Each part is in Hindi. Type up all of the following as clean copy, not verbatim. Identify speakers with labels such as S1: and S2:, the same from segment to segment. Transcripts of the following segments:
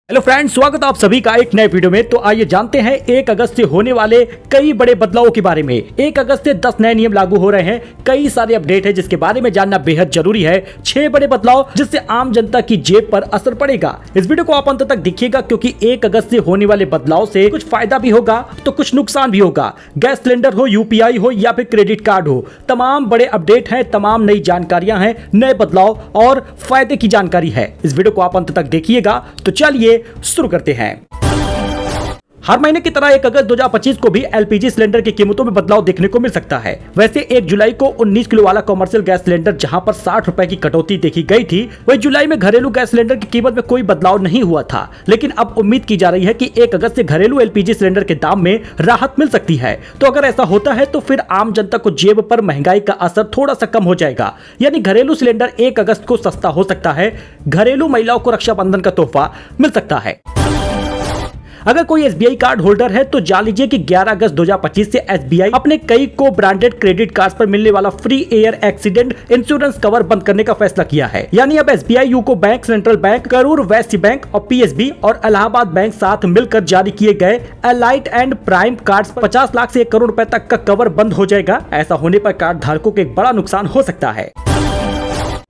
S1: हेलो फ्रेंड्स, स्वागत है आप सभी का एक नए वीडियो में। तो आइए जानते हैं 1 अगस्त से होने वाले कई बड़े बदलावों के बारे में। 1 अगस्त से 10 नए नियम लागू हो रहे हैं। कई सारे अपडेट है जिसके बारे में जानना बेहद जरूरी है। 6 बड़े बदलाव जिससे आम जनता की जेब पर असर पड़ेगा। इस वीडियो को आप अंत तक देखिएगा क्योंकि 1 अगस्त से होने वाले बदलाव से कुछ फायदा भी होगा तो कुछ नुकसान भी होगा। गैस सिलेंडर हो, यूपीआई हो या फिर क्रेडिट कार्ड हो, तमाम बड़े अपडेट है, तमाम नई जानकारियां हैं, नए बदलाव और फायदे की जानकारी है। इस वीडियो को आप अंत तक देखिएगा। तो चलिए शुरू करते हैं। हर महीने की तरह 1 अगस्त 2025 को भी एलपीजी सिलेंडर की कीमतों में बदलाव देखने को मिल सकता है। वैसे 1 जुलाई को 19 किलो वाला कमर्शियल गैस सिलेंडर जहां पर 60 रुपए की कटौती देखी गई थी, वही जुलाई में घरेलू गैस सिलेंडर की कीमत में कोई बदलाव नहीं हुआ था। लेकिन अब उम्मीद की जा रही है कि 1 अगस्त से घरेलू एलपीजी सिलेंडर के दाम में राहत मिल सकती है। तो अगर ऐसा होता है तो फिर आम जनता को जेब पर महंगाई का असर थोड़ा सा कम हो जाएगा। यानी घरेलू सिलेंडर 1 अगस्त को सस्ता हो सकता है। घरेलू महिलाओं को रक्षाबंधन का तोहफा मिल सकता है। अगर कोई एसबीआई कार्ड होल्डर है तो जान लीजिए कि 11 अगस्त 2025 से एसबीआई अपने कई को ब्रांडेड क्रेडिट कार्ड पर मिलने वाला free air accident insurance cover बंद करने का फैसला किया है। यानी अब SBI, UCO bank, central bank, Karur Vysya bank और पीएसबी और इलाहाबाद बैंक साथ मिलकर जारी किए गए elite and prime card 50 lakh से 1 करोड़ रुपए तक का कवर बंद हो जाएगा। ऐसा होने पर कार्ड धारकों को एक बड़ा नुकसान हो सकता है।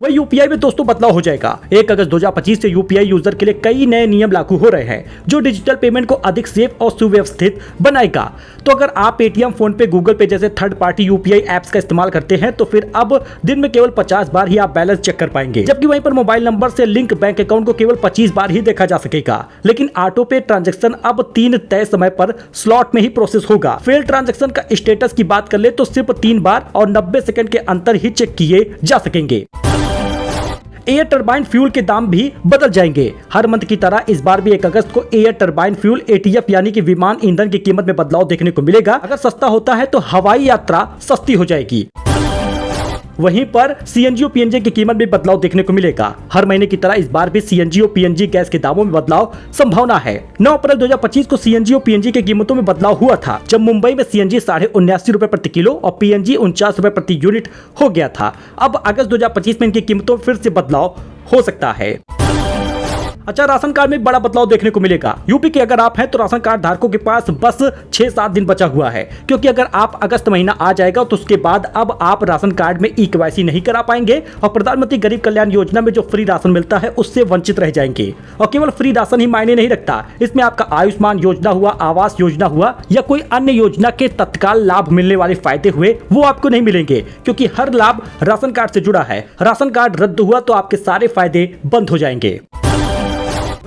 S1: वही यूपीआई में दोस्तों बदलाव हो जाएगा। 1 अगस्त 2025 से यूपीआई यूजर के लिए कई नए नियम लागू हो रहे हैं जो डिजिटल पेमेंट को अधिक सेफ और सुव्यवस्थित बनाएगा। तो अगर आप पेटीएम, फोन पे, गूगल पे जैसे थर्ड पार्टी यूपीआई एप्स का इस्तेमाल करते हैं तो फिर अब दिन में केवल 50 बार ही आप बैलेंस चेक कर पाएंगे, जबकि वहीं पर मोबाइल नंबर से लिंक बैंक अकाउंट को केवल 25 बार ही देखा जा सकेगा। लेकिन ऑटो पे ट्रांजेक्शन अब 3 तय समय पर स्लॉट में ही प्रोसेस होगा। फेल ट्रांजेक्शन का स्टेटस की बात कर ले तो सिर्फ 3 बार और 90 सेकंड के अंतर ही चेक किए जा सकेंगे। एयर टरबाइन फ्यूल के दाम भी बदल जाएंगे। हर मंथ की तरह इस बार भी 1 अगस्त को एयर टरबाइन फ्यूल एटीएफ यानी कि विमान ईंधन की कीमत में बदलाव देखने को मिलेगा। अगर सस्ता होता है तो हवाई यात्रा सस्ती हो जाएगी। वहीं पर सीएनजी और पीएनजी की कीमत में बदलाव देखने को मिलेगा। हर महीने की तरह इस बार भी सीएनजी और पीएनजी गैस के दामों में बदलाव संभावना है। 9 अप्रैल 2025 को सीएनजी और पीएनजी की कीमतों में बदलाव हुआ था, जब मुंबई में सीएनजी 79.5 रुपए प्रति किलो और पीएनजी 49 रुपए प्रति यूनिट हो गया था। अब अगस्त 2025 में इनकी कीमतों में फिर से बदलाव हो सकता है। अच्छा, राशन कार्ड में बड़ा बदलाव देखने को मिलेगा। यूपी के अगर आप हैं तो राशन कार्ड धारकों के पास बस 6-7 दिन बचा हुआ है, क्योंकि अगर आप अगस्त महीना आ जाएगा तो उसके बाद अब आप राशन कार्ड में ई-केवाईसी नहीं करा पाएंगे और प्रधानमंत्री गरीब कल्याण योजना में जो फ्री राशन मिलता है उससे वंचित रह जाएंगे। और केवल फ्री राशन ही मायने नहीं रखता, इसमें आपका आयुष्मान योजना हुआ, आवास योजना हुआ या कोई अन्य योजना के तत्काल लाभ मिलने वाले फायदे हुए वो आपको नहीं मिलेंगे, क्योंकि हर लाभ राशन कार्ड से जुड़ा है। राशन कार्ड रद्द हुआ तो आपके सारे फायदे बंद हो जाएंगे।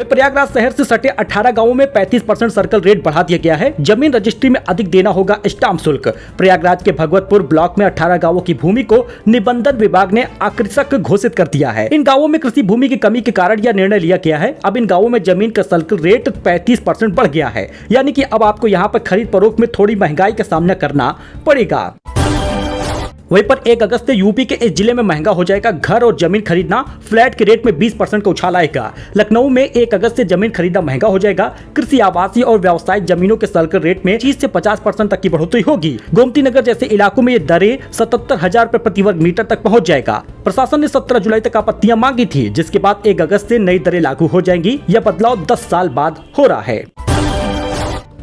S1: प्रयागराज शहर से सटे 18 गांवों में 35% सर्कल रेट बढ़ा दिया गया है। जमीन रजिस्ट्री में अधिक देना होगा स्टाम्प शुल्क। प्रयागराज के भगवतपुर ब्लॉक में 18 गांवों की भूमि को निबंधन विभाग ने आकर्षक घोषित कर दिया है। इन गांवों में कृषि भूमि की कमी के कारण यह निर्णय लिया गया है। अब इन गांवों में जमीन का सर्कल रेट 35% बढ़ गया है, यानी कि अब आपको यहाँ पर खरीद फरोख्त में थोड़ी महंगाई का सामना करना पड़ेगा। वहीं पर 1 अगस्त से यूपी के इस जिले में महंगा हो जाएगा घर और जमीन खरीदना। फ्लैट के रेट में 20% का उछाल आएगा। लखनऊ में 1 अगस्त से जमीन खरीदना महंगा हो जाएगा। कृषि, आवासीय और व्यावसायिक जमीनों के सर्कल रेट में 30 से 50% तक की बढ़ोतरी होगी। गोमती नगर जैसे इलाकों में ये दरें 77,000 रुपए प्रति वर्ग मीटर तक पहुंच जाएगा। प्रशासन ने 17 जुलाई तक आपत्तियां मांगी थी, जिसके बाद 1 अगस्त से नई दरें लागू हो जाएंगी। यह बदलाव 10 साल बाद हो रहा है।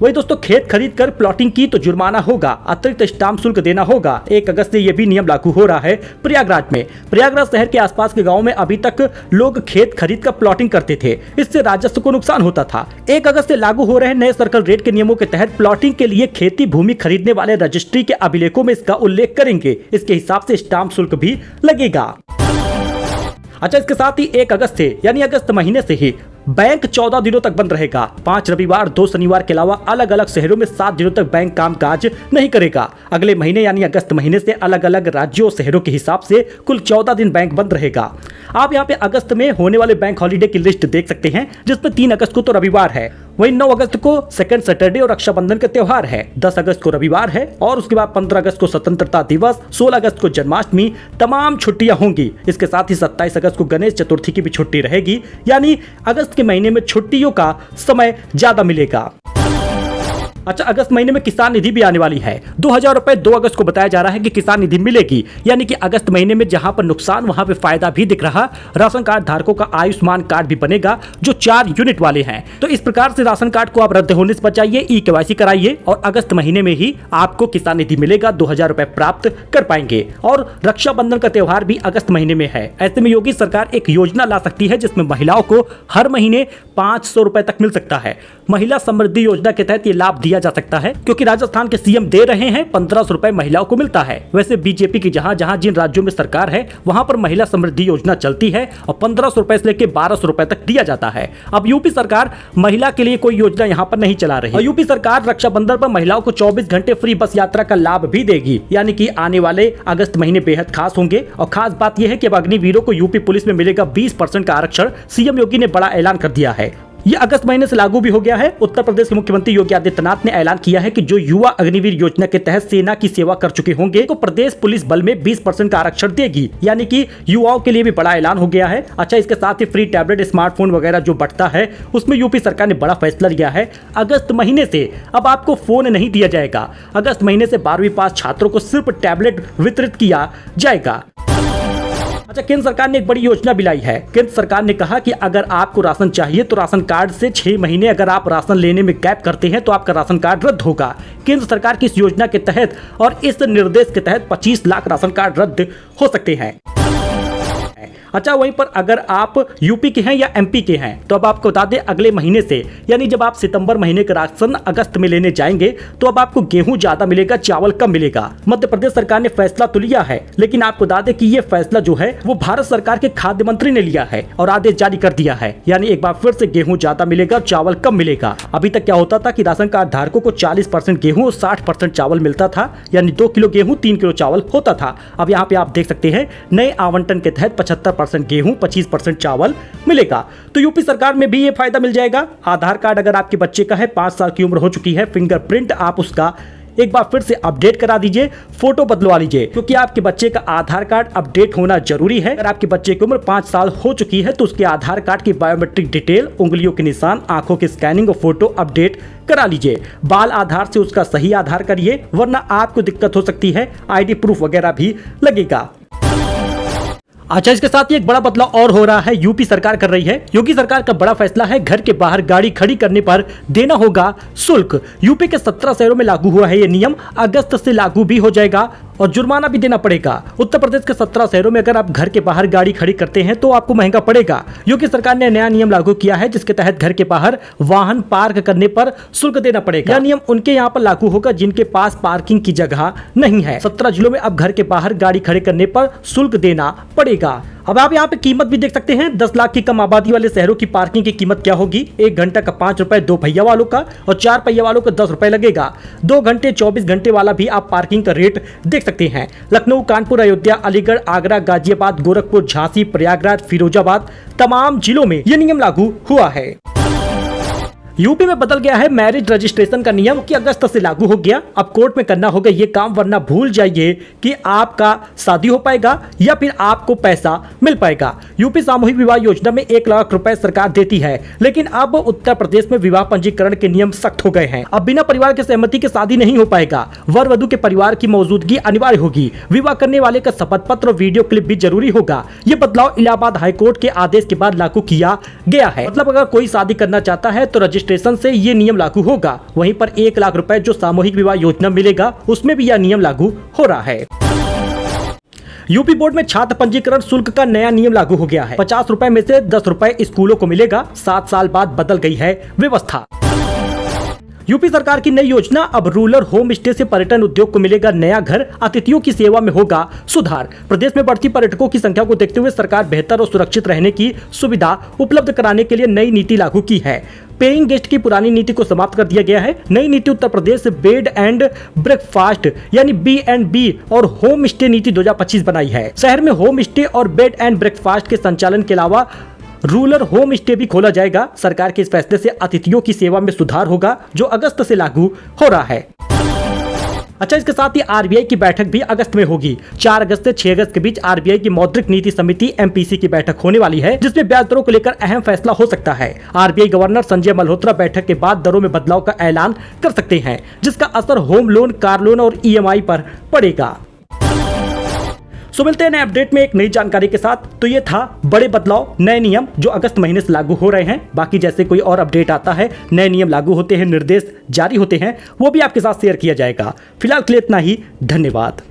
S1: वही दोस्तों, खेत खरीद कर प्लॉटिंग की तो जुर्माना होगा, अतिरिक्त स्टाम्प शुल्क देना होगा। 1 अगस्त से यह भी नियम लागू हो रहा है प्रयागराज में। प्रयागराज शहर के आसपास के गांवों में अभी तक लोग खेत खरीद कर प्लॉटिंग करते थे, इससे राजस्व को नुकसान होता था। 1 अगस्त से लागू हो रहे नए सर्कल रेट के नियमों के तहत प्लॉटिंग के लिए खेती भूमि खरीदने वाले रजिस्ट्री के अभिलेखों में इसका उल्लेख करेंगे। इसके हिसाब से स्टाम्प शुल्क भी लगेगा। अच्छा, इसके साथ ही 1 अगस्त से यानी अगस्त महीने से ही बैंक 14 दिनों तक बंद रहेगा। 5 रविवार, 2 शनिवार के अलावा अलग अलग शहरों में 7 दिनों तक बैंक कामकाज नहीं करेगा। अगले महीने यानी अगस्त महीने से अलग अलग राज्यों और शहरों के हिसाब से कुल 14 दिन बैंक बंद रहेगा। आप यहाँ पे अगस्त में होने वाले बैंक हॉलीडे की लिस्ट देख सकते हैं, जिसमें 3 अगस्त को तो रविवार है, वहीं 9 अगस्त को सेकंड सैटरडे और रक्षाबंधन का त्योहार है। 10 अगस्त को रविवार है और उसके बाद 15 अगस्त को स्वतंत्रता दिवस, 16 अगस्त को जन्माष्टमी, तमाम छुट्टियां होंगी। इसके साथ ही 27 अगस्त को गणेश चतुर्थी की भी छुट्टी रहेगी। यानी अगस्त के महीने में छुट्टियों का समय ज्यादा मिलेगा। अच्छा, अगस्त महीने में किसान निधि भी आने वाली है। 2000 रुपए 2 अगस्त को बताया जा रहा है कि किसान निधि मिलेगी, यानी कि अगस्त महीने में जहां पर नुकसान वहां पे फायदा भी दिख रहा। राशन कार्ड धारकों का आयुष्मान कार्ड भी बनेगा जो 4 यूनिट वाले हैं। तो इस प्रकार से राशन कार्ड को आप रद्द होने से बचाइए, ई-केवाईसी कराइए और अगस्त महीने में ही आपको किसान निधि मिलेगा, 2000 रुपए प्राप्त कर पाएंगे। और रक्षाबंधन का त्यौहार भी अगस्त महीने में है। ऐसे में योगी सरकार एक योजना ला सकती है जिसमें महिलाओं को हर महीने 500 रुपए तक मिल सकता है। महिला समृद्धि योजना के तहत ये लाभ दिया जा सकता है, क्योंकि राजस्थान के सीएम दे रहे हैं, 1500 रुपए महिलाओं को मिलता है। वैसे बीजेपी की जहां जहां जिन राज्यों में सरकार है वहां पर महिला समृद्धि योजना चलती है और 1500 रुपए से लेकर 1200 रुपए तक दिया जाता है। अब यूपी सरकार महिला के लिए कोई योजना यहाँ पर नहीं चला रही। और यूपी सरकार रक्षाबंधन पर महिलाओं को 24 घंटे फ्री बस यात्रा का लाभ भी देगी, यानी कि आने वाले अगस्त महीने बेहद खास होंगे। और खास बात यह है कि अब अग्निवीरों को यूपी पुलिस में मिलेगा 20% का आरक्षण। सीएम योगी ने बड़ा ऐलान कर दिया है। ये अगस्त महीने से लागू भी हो गया है। उत्तर प्रदेश के मुख्यमंत्री योगी आदित्यनाथ ने ऐलान किया है कि जो युवा अग्निवीर योजना के तहत सेना की सेवा कर चुके होंगे तो प्रदेश पुलिस बल में 20% का आरक्षण देगी, यानी कि युवाओं के लिए भी बड़ा ऐलान हो गया है। अच्छा, इसके साथ ही फ्री टैबलेट, स्मार्टफोन वगैरह जो बढ़ता है उसमें यूपी सरकार ने बड़ा फैसला लिया है। अगस्त महीने से अब आपको फोन नहीं दिया जाएगा। अगस्त महीने से 12वीं पास छात्रों को सिर्फ टैबलेट वितरित किया जाएगा। अच्छा, केंद्र सरकार ने एक बड़ी योजना भी लाई है। केंद्र सरकार ने कहा कि अगर आपको राशन चाहिए तो राशन कार्ड से 6 महीने अगर आप राशन लेने में गैप करते हैं तो आपका राशन कार्ड रद्द होगा। केंद्र सरकार की इस योजना के तहत और इस निर्देश के तहत 25 लाख राशन कार्ड रद्द हो सकते हैं। अच्छा, वहीं पर अगर आप यूपी के हैं या एमपी के हैं तो अब आपको बता दें, अगले महीने से यानी जब आप सितंबर महीने का राशन अगस्त में लेने जाएंगे तो अब आपको गेहूं ज्यादा मिलेगा, चावल कम मिलेगा। मध्य प्रदेश सरकार ने फैसला तो लिया है, लेकिन आपको बता दें कि ये फैसला जो है वो भारत सरकार के खाद्य मंत्री ने लिया है और आदेश जारी कर दिया है, यानी एक बार फिर से गेहूं ज्यादा मिलेगा, चावल कम मिलेगा। अभी तक क्या होता था कि राशन कार्ड धारकों को 40% गेहूं और 60% चावल मिलता था, यानी 2 किलो गेहूं 3 किलो चावल होता था। अब यहाँ पे आप देख सकते हैं नए आवंटन के तहत 75% गेहूं 25% चावल मिलेगा। तो यूपी सरकार में भी ये फायदा मिल जाएगा। आधार कार्ड अगर आपके बच्चे का है, 5 साल की उम्र हो चुकी है, फिंगरप्रिंट आप उसका एक बार फिर से अपडेट करा दीजिए, फोटो बदलवा लीजिए, क्योंकि आपके बच्चे का आधार कार्ड अपडेट होना जरूरी है। अगर आपके बच्चे की उम्र 5 साल हो चुकी है तो उसके आधार कार्ड की बायोमेट्रिक डिटेल, उंगलियों के निशान, आंखों की स्कैनिंग और फोटो अपडेट करा लीजिए। बाल आधार से उसका सही आधार करिए, वरना आपको दिक्कत हो सकती है, आईडी प्रूफ वगैरह भी लगेगा। अच्छा, इसके साथ ही एक बड़ा बदलाव और हो रहा है, यूपी सरकार कर रही है। योगी सरकार का बड़ा फैसला है, घर के बाहर गाड़ी खड़ी करने पर देना होगा शुल्क। यूपी के 17 शहरों में लागू हुआ है ये नियम, अगस्त से लागू भी हो जाएगा और जुर्माना भी देना पड़ेगा। उत्तर प्रदेश के 17 शहरों में अगर आप घर के बाहर गाड़ी खड़ी करते हैं तो आपको महंगा पड़ेगा। योगी सरकार ने नया नियम लागू किया है जिसके तहत घर के बाहर वाहन पार्क करने पर शुल्क देना पड़ेगा। यह नियम उनके यहाँ पर लागू होगा जिनके पास पार्किंग की जगह नहीं है। 17 जिलों में अब घर के बाहर गाड़ी खड़े करने पर शुल्क देना पड़ेगा। अब आप यहाँ पे कीमत भी देख सकते हैं। 10 लाख की कम आबादी वाले शहरों की पार्किंग की कीमत क्या होगी। 1 घंटा का 5 रुपए 2 पहिया वालों का और 4 पहिया वालों को 10 रुपए लगेगा। 2 घंटे 24 घंटे वाला भी आप पार्किंग का रेट देख सकते हैं। लखनऊ, कानपुर, अयोध्या, अलीगढ़, आगरा, गाजियाबाद, गोरखपुर, झांसी, प्रयागराज, फिरोजाबाद, तमाम जिलों में यह नियम लागू हुआ है। यूपी में बदल गया है मैरिज रजिस्ट्रेशन का नियम कि अगस्त से लागू हो गया। अब कोर्ट में करना होगा ये काम, वरना भूल जाइए कि आपका शादी हो पाएगा या फिर आपको पैसा मिल पाएगा। यूपी सामूहिक विवाह योजना में 1 लाख रुपए सरकार देती है, लेकिन अब उत्तर प्रदेश में विवाह पंजीकरण के नियम सख्त हो गए हैं। अब बिना परिवार के सहमति के शादी नहीं हो पाएगा। वर वधु के परिवार की मौजूदगी अनिवार्य होगी। विवाह करने वाले का शपथ पत्र और वीडियो क्लिप भी जरूरी होगा। ये बदलाव इलाहाबाद हाईकोर्ट के आदेश के बाद लागू किया गया है। मतलब अगर कोई शादी करना चाहता है तो रजिस्ट्रेशन से ये नियम लागू होगा। वहीं पर 1 लाख रुपए जो सामूहिक विवाह योजना मिलेगा उसमें भी यह नियम लागू हो रहा है। यूपी बोर्ड में छात्र पंजीकरण शुल्क का नया नियम लागू हो गया है। 50 रुपए में से 10 रुपए स्कूलों को मिलेगा। 7 साल बाद बदल गई है व्यवस्था। यूपी सरकार की नई योजना, अब रूरल होम स्टे से पर्यटन उद्योग को मिलेगा नया घर, अतिथियों की सेवा में होगा सुधार। प्रदेश में बढ़ती पर्यटकों की संख्या को देखते हुए सरकार बेहतर और सुरक्षित रहने की सुविधा उपलब्ध कराने के लिए नई नीति लागू की है। पेइंग गेस्ट की पुरानी नीति को समाप्त कर दिया गया है। नई नीति Uttar Pradesh bed and breakfast यानी B&B और होम स्टे नीति 2025 बनाई है। शहर में होम स्टे और बेड एंड ब्रेकफास्ट के संचालन के अलावा रूरल होम स्टे भी खोला जाएगा। सरकार के इस फैसले से अतिथियों की सेवा में सुधार होगा जो अगस्त से लागू हो रहा है। अच्छा, इसके साथ ही आरबीआई की बैठक भी अगस्त में होगी। 4 अगस्त से 6 अगस्त के बीच आरबीआई की मौद्रिक नीति समिति एमपीसी की बैठक होने वाली है, जिसमें ब्याज दरों को लेकर अहम फैसला हो सकता है। आरबीआई गवर्नर संजय मल्होत्रा बैठक के बाद दरों में बदलाव का ऐलान कर सकते हैं, जिसका असर होम लोन, कार लोन और ईएमआई पर पड़ेगा। सो मिलते हैं नए अपडेट में एक नई जानकारी के साथ। तो ये था बड़े बदलाव, नए नियम जो अगस्त महीने से लागू हो रहे हैं। बाकी जैसे कोई और अपडेट आता है, नए नियम लागू होते हैं, निर्देश जारी होते हैं, वो भी आपके साथ शेयर किया जाएगा। फिलहाल के लिए इतना ही, धन्यवाद।